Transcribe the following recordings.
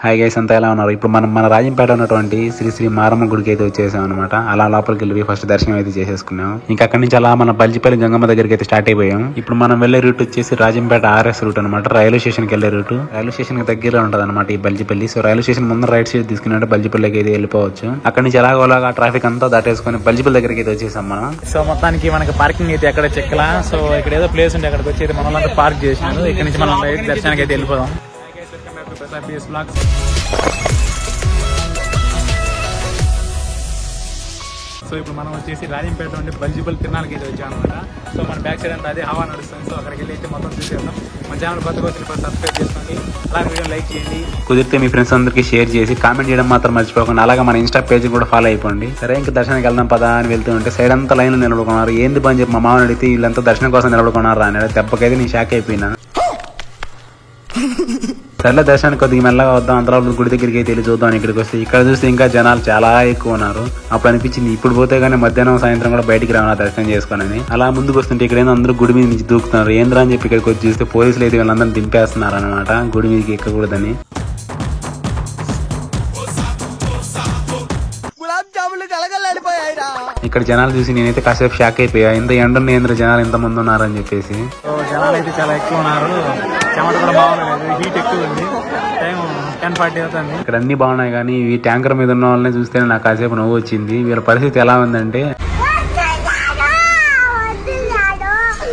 Hi guys, అంతా ఎలా ఉన్నారు? ఇప్పుడు మనం మన రాజంపేట ఉన్నటువంటి శ్రీ శ్రీ మారమ్మ గుడికి అయితే వచ్చేసాం అనమాట. అలా లోపలికి వెళ్ళి ఫస్ట్ దర్శనం అయితే చేసేసుకున్నాం. ఇంకా అక్కడి నుంచి అలా మన బల్జిపల్లి గంగమ్మ దగ్గరికి అయితే స్టార్ట్ అయిపోయాం. ఇప్పుడు మనం వెళ్లే రూట్ వచ్చేసి రాజంపేట ఆర్ఎస్ రూట్ అనమాట. రైల్వే స్టేషన్ కి వెళ్లే రూట్. రైల్వే స్టేషన్ కి దగ్గరలో ఉంటది అనమాట ఈ బల్జిపల్లి. సో రైల్వే స్టేషన్ ముందు రైట్ సైడ్ తీసుకున్నట్టు బల్జిపల్లికి అయితే వెళ్ళిపోవచ్చు. అక్కడి నుంచి ఎలాగోలాగా ట్రాఫిక్ అంతా దాటేసుకుని బల్జిపల్లి దగ్గరికి అయితే వచ్చేసాం మనం. సో మొత్తానికి మనకి పార్కింగ్ అయితే ఎక్కడ చెక్కలా. సో ఇక్కడ ఏదో ప్లేస్ ఉంటే అక్కడికి వచ్చి మనల్ని పార్క్ చేసినారు. ఇక్కడ నుంచి మనం దర్శనానికి అయితే వెళ్ళిపోదాం. సో ఇప్పుడు మనం వచ్చేసి రాజంపేట నుండి బల్జిపల్లి తిరణాలకి అయితే వచ్చాం అనమాట. సో మన బ్యాక్ సైడ్ అంతా అదే హవా నడుస్తుంది. సో అక్కడికి వెళ్ళి అయితే మొత్తం చూసేద్దాం. మన ఛానల్ కొత్తగా వచ్చిన సబ్స్క్రైబ్ చేసుకోండి, అలాగే వీడియో లైక్ చేయండి, కుదిరితే మీ ఫ్రెండ్స్ అందరికీ షేర్ చేసి కామెంట్ చేయడం మాత్రం మర్చిపోకండి. అలాగే మన ఇన్స్టా పేజ్ కూడా ఫాలో అయిపోండి. సరే ఇంకా దర్శనానికి వెళ్దాం పదా అని వెళ్తూ ఉంటే సైడ్ అంతా లైన్లో నిలబడుకున్నారు. ఏంది పని చెప్పి మా మామని అడిగితే వీళ్ళంతా దర్శనం కోసం నిలబడుకున్నారు అని దెబ్బకైతే నేను షాక్ అయిపోయినా. సర్లే దర్శనానికి కొద్దిగా మెల్లగా వద్దాం, అంతలో గుడి దగ్గరికి అయితే వెళ్ళి చూద్దాం. ఇక్కడికి వస్తే ఇక్కడ చూస్తే ఇంకా జనాలు చాలా ఎక్కువ ఉన్నారు. అప్పుడు అనిపించింది ఇప్పుడు పోతే గానీ మధ్యాహ్నం సాయంత్రం కూడా బయటికి రావాలి దర్శనం చేసుకోనని. అలా ముందుకు వస్తుంటే ఇక్కడ అందరూ గుడి మీద నుంచి దూకుతున్నారు. ఏంద్రా అని చెప్పి ఇక్కడికి వచ్చి చూస్తే పోలీసులు అయితే వీళ్ళందరినీ దింపేస్తున్నారు అనమాట, గుడి మీదకి ఎక్కకూడదని. ఇక్కడ జనాలు చూసి నేనైతే కాసేపు షాక్ అయిపోయా. ఇంత ఎండ జనాలు ఎంత మంది ఉన్నారని చెప్పేసి. జనాలు అయితే చాలా ఎక్కువ ఉన్నారు. చెమట కూడా బాగుండలేదు, హీట్ ఎక్కువ ఉంది. టైం 10:40 అవుతుంది. ఇక్కడ అన్ని బాగున్నాయి కానీ ఈ ట్యాంకర్ మీద ఉన్న వాళ్ళని చూస్తేనే నాకు కాసేపు నవ్వు వచ్చింది. వీళ్ళ పరిస్థితి ఎలా ఉందంటే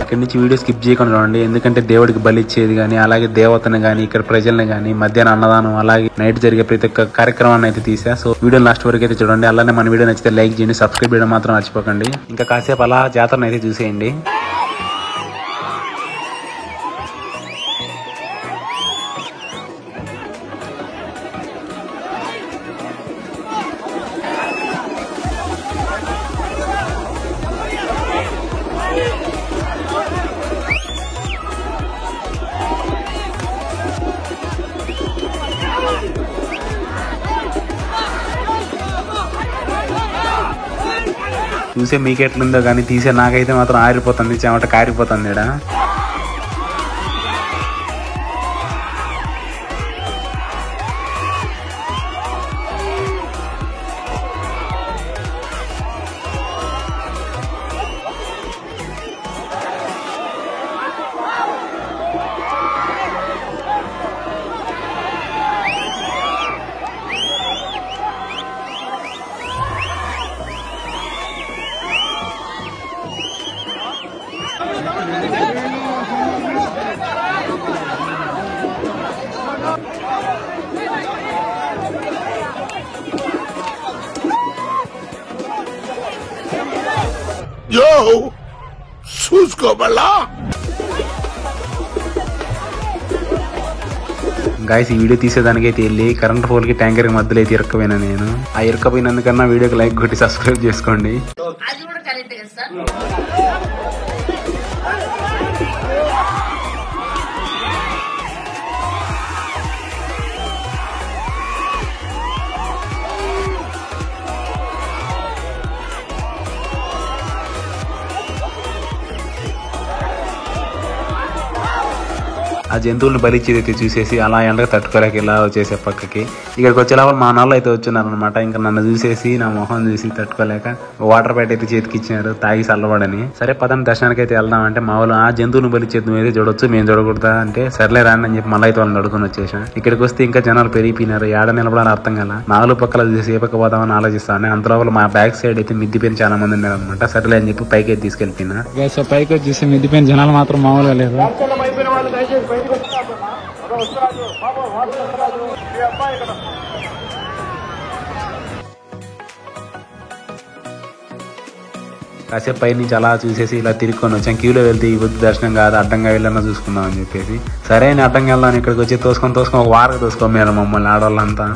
అక్కడి నుంచి వీడియో స్కిప్ చేయకుండా చూడండి. ఎందుకంటే దేవుడికి బలి ఇచ్చేది కానీ అలాగే దేవతను కానీ ఇక్కడ ప్రజల్ని కానీ మధ్యాహ్నం అన్నదానం అలాగే నైట్ జరిగే ప్రతి ఒక్క కార్యక్రమాన్ని అయితే తీసా. సో వీడియో లాస్ట్ వరకు అయితే చూడండి. అలానే మన వీడియో నచ్చితే లైక్ చేయండి, సబ్స్క్రైబ్ చేయడం మాత్రం మర్చిపోకండి. ఇంకా కాసేపు అలా జాతరను అయితే చూసేయండి. చూసే మీకెట్లుందో కానీ తీసే నాకైతే మాత్రం ఆరిపోతుంది, చెమట కారిపోతుంది ఈడ. Yo, చూసుకోబల్లా గాయస్ ఈ వీడియో తీసేదానికైతే వెళ్ళి కరెంట్ పోల్ కి ట్యాంకర్ కి మధ్యలో అయితే ఇరక్కపోయినా నేను. ఆ ఇరక్కపోయినందుకన్నా వీడియోకి లైక్ కొట్టి సబ్స్క్రైబ్ చేసుకోండి. ఆ జంతువులను బలిచ్చేదైతే చూసేసి అలా ఎండగా తట్టుకోలేక ఇలా వచ్చేసే పక్కకి. ఇక్కడికి వచ్చేలాగా మా నాళ్ళు అయితే వచ్చున్నారనమాట. ఇంకా నన్ను చూసేసి నా మొహం చూసి తట్టుకోలేక వాటర్ ప్యాట్ అయితే చేతికి ఇచ్చినారు తాగి చల్లబడని. సరే పదని దర్శనానికి అయితే వెళ్దాం అంటే మా వాళ్ళు ఆ జంతువుని బలిచ్చేది నువ్వైతే చూడొచ్చు, మేము చూడకూడదా అంటే సర్లే రాండి అని చెప్పి మళ్ళీ అయితే వాళ్ళని అడుగుని వచ్చేసాం. ఇక్కడికి వస్తే ఇంకా జనాలు పెరిగిపోయినారు. ఏడ నిలబడాలని అర్థం కదా. నాలుగు పక్కల చూసి ఏ పక్క పోదామని ఆలోచిస్తాను. అంతలోపల మా బ్యాక్ సైడ్ అయితే మిద్దిపోయిన చాలా మంది ఉన్నారు అనమాట. సర్లే అని చెప్పి పైకి అయితే తీసుకెళ్తున్నా. పైకి వచ్చేసి మిద్దిపోయిన జనాలు మాత్రం మామూలుగా లేదు. కాసేపు పై నుంచి అలా చూసేసి ఇలా తిరుక్కొని వచ్చాం. క్యూలో వెళ్తే ఈ బుద్ధి దర్శనం కాదు, అడ్డంగా వెళ్ళన్నా చూసుకుందాం అని చెప్పేసి సరే అని అడ్డంగా వెళ్దాం. ఇక్కడికి వచ్చి తోసుకొని ఒక వారకు తోసుకోమన్నారు మమ్మల్ని ఆడవాళ్ళంతా.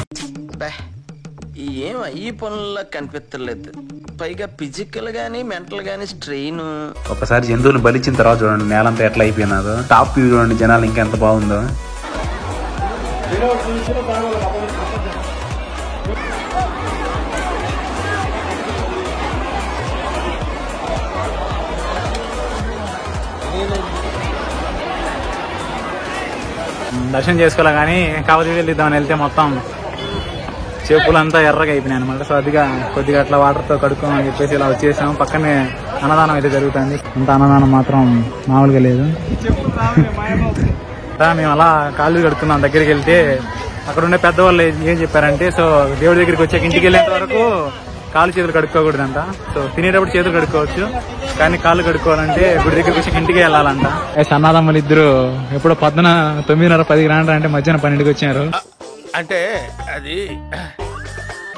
ఏం ఈ పనుల్లో కనిపించలేదు, పైగా ఫిజికల్ గానీ మెంటల్ గానీ స్ట్రెయిన్. ఒకసారి జంతువుని బలిచ్చిన తర్వాత చూడండి నేలంతా ఎట్లా అయిపోయినాదో. టాప్ వ్యూ చూడండి జనాలు ఇంకా ఎంత బాగుందో. దర్శనం చేసుకోలే కానీ కావలి వెళ్ళిద్దామని వెళ్తే మొత్తం చెప్పులంతా ఎర్రగా అయిపోయినాయి అనమాట. సో అదిగా కొద్దిగా అట్లా వాటర్తో కడుక్కోమని చెప్పేసి ఇలా వచ్చేసాము. పక్కనే అన్నదానం అయితే జరుగుతుంది. అంత అన్నదానం మాత్రం మామూలుగా లేదు. మేము అలా కాళ్ళు కడుక్కున్నాం. దగ్గరికి వెళ్తే అక్కడ ఉండే పెద్దవాళ్ళు ఏం చెప్పారంటే, సో దేవుడి దగ్గరికి వచ్చాక ఇంటికి వెళ్ళేంత వరకు కాళ్ళు చేతులు కడుక్కోకూడదంట. సో తినేటప్పుడు చేతులు కడుక్కోవచ్చు, కానీ కాళ్ళు కడుక్కోవాలంటే గుడి దగ్గరికి వచ్చి ఇంటికి వెళ్ళాలంట. అన్నదమ్ములు ఇద్దరు ఎప్పుడో 9:30, 10 అంటే మధ్యాహ్నం 12కి వచ్చారు. అంటే అది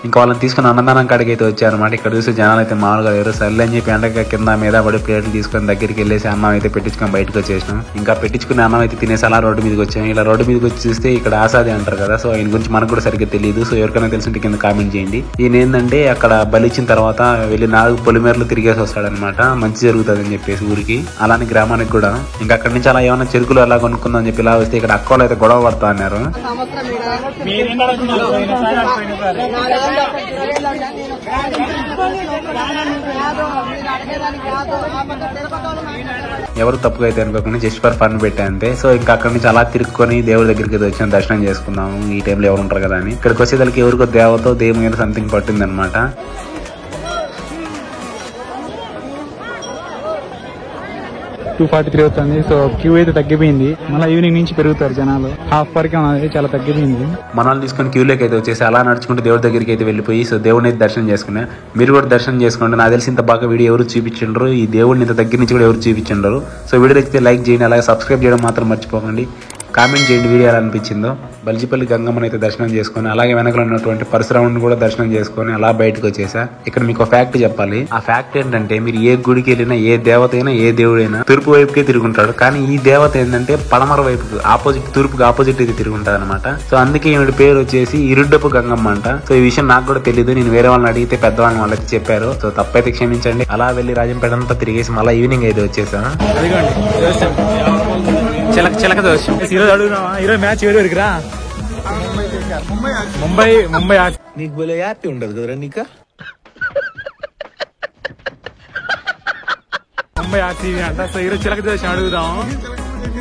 ఇంకా వాళ్ళని తీసుకుని అన్నదానం కాడికి అయితే వచ్చారనమాట. ఇక్కడ చూస్తే జనాలు అయితే మామూలుగా లేరు. సర్లే అని చెప్పి ఎండగా కింద మీద పడి ప్లేట్లు తీసుకొని దగ్గరికి వెళ్ళేసి అన్నం అయితే పెట్టించుకొని బయటకు వచ్చేసినాం. ఇంకా పెట్టించుకుని అన్నం అయితే తినేసి అలా రోడ్డు మీదకి వచ్చాం. ఇలా రోడ్డు మీదకి వచ్చి చూస్తే ఇక్కడ ఆసాది అంటారు కదా, సో ఆయన గురించి మనకు కూడా సరిగ్గా తెలియదు. సో ఎవరికైనా తెలిసింటే కింద కామెంట్ చేయండి. ఈయన ఏంటంటే అక్కడ బలిచ్చిన తర్వాత వెళ్ళి 4 పొలిమేరలు తిరిగేసి వస్తాడనమాట. మంచి జరుగుతుంది అని చెప్పేసి ఊరికి, అలానే గ్రామానికి కూడా. ఇంకా అక్కడి నుంచి అలా ఏమైనా చెరుకులు అలా కొనుక్కుందాం అని చెప్పి ఇలా వస్తే ఇక్కడ అక్కలు అయితే గొడవ పడతా అన్నారు. ఎవరు తప్పుగా అయితే అనుకోకుండా జస్ట్ ఫర్ ఫన్ పెట్టా అంతే. సో ఇంకా అక్కడి నుంచి అలా తిరుక్కొని దేవుడి దగ్గరికి వచ్చిన దర్శనం చేసుకున్నాము. ఈ టైంలో ఎవరు ఉంటారు కదా అని. ఇక్కడికి వచ్చేదానికి ఎవరికో దేవతో దేవుని సంథింగ్ పట్టింది అనమాట. 2:43 అవుతుంది. సో క్యూ అయితే తగ్గిపోయింది. మళ్ళీ ఈవినింగ్ నుంచి పెరుగుతారు జనాలు. హాఫ్ వరకే ఉన్నది, చాలా తగ్గిపోయింది. మనల్ని తీసుకొని క్యూలోకి అయితే వచ్చేసి అలా నడుచుకుంటూ దేవుడి దగ్గరికి అయితే వెళ్ళిపోయి సో దేవుడిని అయితే దర్శనం చేసుకున్నా. మీరు కూడా దర్శనం చేసుకోండి. నాకు తెలిసి ఇంత బాగా వీడియో ఎవరు చూపించండ్రు, ఈ దేవుడిని ఇంత దగ్గర నుంచి కూడా ఎవరు చూపించండ్రు. సో వీడియో అయితే లైక్ చేయండి, అలాగే సబ్స్క్రైబ్ చేయడం మాత్రం మర్చిపోకండి. కామెంట్ చేయండి వీడియో ఎలా అనిపించిందో. బల్జిపల్లి గంగమ్మని అయితే దర్శనం చేసుకొని అలాగే వెనకలో ఉన్నటువంటి పరశురాముని కూడా దర్శనం చేసుకొని అలా బయటకు వచ్చేసా. ఇక్కడ మీకు ఒక ఫ్యాక్ట్ చెప్పాలి. ఆ ఫ్యాక్ట్ ఏంటంటే, మీరు ఏ గుడికి వెళ్ళినా, ఏ దేవత అయినా, ఏ దేవుడైనా తూర్పు వైపుకే తిరుగుంటాడు. కానీ ఈ దేవత ఏంటంటే పడమర వైపుకు ఆపోజిట్, తూర్పుకి ఆపోజిట్ అయితే తిరుగుంటది అనమాట. సో అందుకే ఈవిడ పేరు వచ్చేసి ఇరుడ్డపు గంగమ్మ అంట. సో ఈ విషయం నాకు కూడా తెలియదు. నేను వేరే వాళ్ళని అడిగితే పెద్దవాళ్ళని వాళ్ళైతే చెప్పారు. సో తప్పైతే క్షమించండి. అలా వెళ్ళి రాజంపేట అంతా తిరిగేసి మళ్ళీ ఈవినింగ్ అయితే వచ్చేసా. చిలక దోషం ఈరోజు అడుగుదామా? ఈరోజు మ్యాచ్ ఎవరికి రా? ముంబై నీకు భలే హ్యాపీ ఉండదు కదరా నీకు. ముంబై ఆర్సీబీ అంట. సో ఈరోజు చిలక దోషం అడుగుదాం.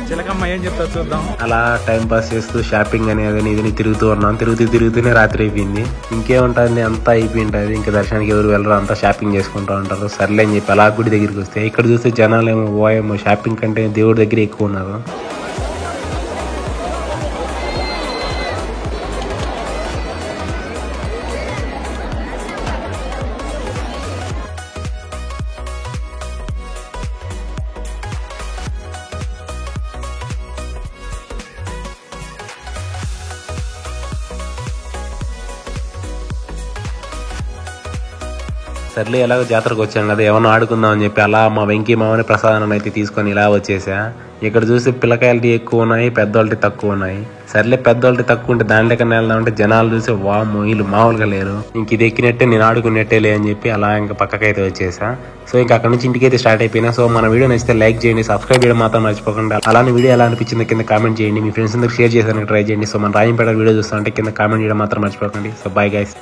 చిలకమ్మ ఏం చెప్తా చూద్దాం. అలా టైం పాస్ చేస్తూ షాపింగ్ అనేది ఇది తిరుగుతూ ఉన్నాం. తిరుగుతూనే రాత్రి అయిపోయింది. ఇంకేముంటుంది, అంతా అయిపోయి ఉంటుంది. ఇంకా దర్శనానికి ఎవరు వెళ్ళరు, అంతా షాపింగ్ చేసుకుంటూ ఉంటారు. సర్లే అని చెప్పి అలా గుడి దగ్గరికి వస్తే ఇక్కడ చూస్తే జనాలు ఏమో షాపింగ్ కంటే దేవుడి దగ్గర ఎక్కువ ఉన్నారు. సర్లే ఎలాగో జాతరకు వచ్చాం కదా, ఏమన్నా ఆడుకుందాం అని చెప్పి అలా మా వెంకీ మామని ప్రసాదాన్ని అయితే తీసుకొని ఇలా వచ్చేసా. ఇక్కడ చూసి పిల్లకాయలకి ఎక్కువ ఉన్నాయి, పెద్దవాళ్ళకి తక్కువ ఉన్నాయి. సర్లే పెద్దవాళ్ళకి తక్కువ ఉంటే దాని లెక్కన వెళ్దామంటే జనాలు చూసి వామ్మో వీళ్ళు మామూలుగా లేరు, ఇంక ఇది ఎక్కినట్టే నేను ఆడుకున్నట్టే లే అని చెప్పి అలా ఇంకా పక్కకైతే వచ్చేసా. సో ఇంకా అక్కడ నుంచి ఇంటికైతే స్టార్ట్ అయిపోయినా. సో మన వీడియో నచ్చితే లైక్ చేయండి, సబ్స్క్రైబ్ చేయడం మాత్రం మర్చిపోకండి. అలానే వీడియో ఎలా అనిపించిందో కింద కామెంట్ చేయండి, మీ ఫ్రెండ్స్ అందరికి షేర్ చేసానికి ట్రై చేయండి. సో మన రాజంపేట వీడియో చూస్తామంటే కింద కామెంట్ చేయడం మాత్రం మర్చిపోకండి. So bye guys.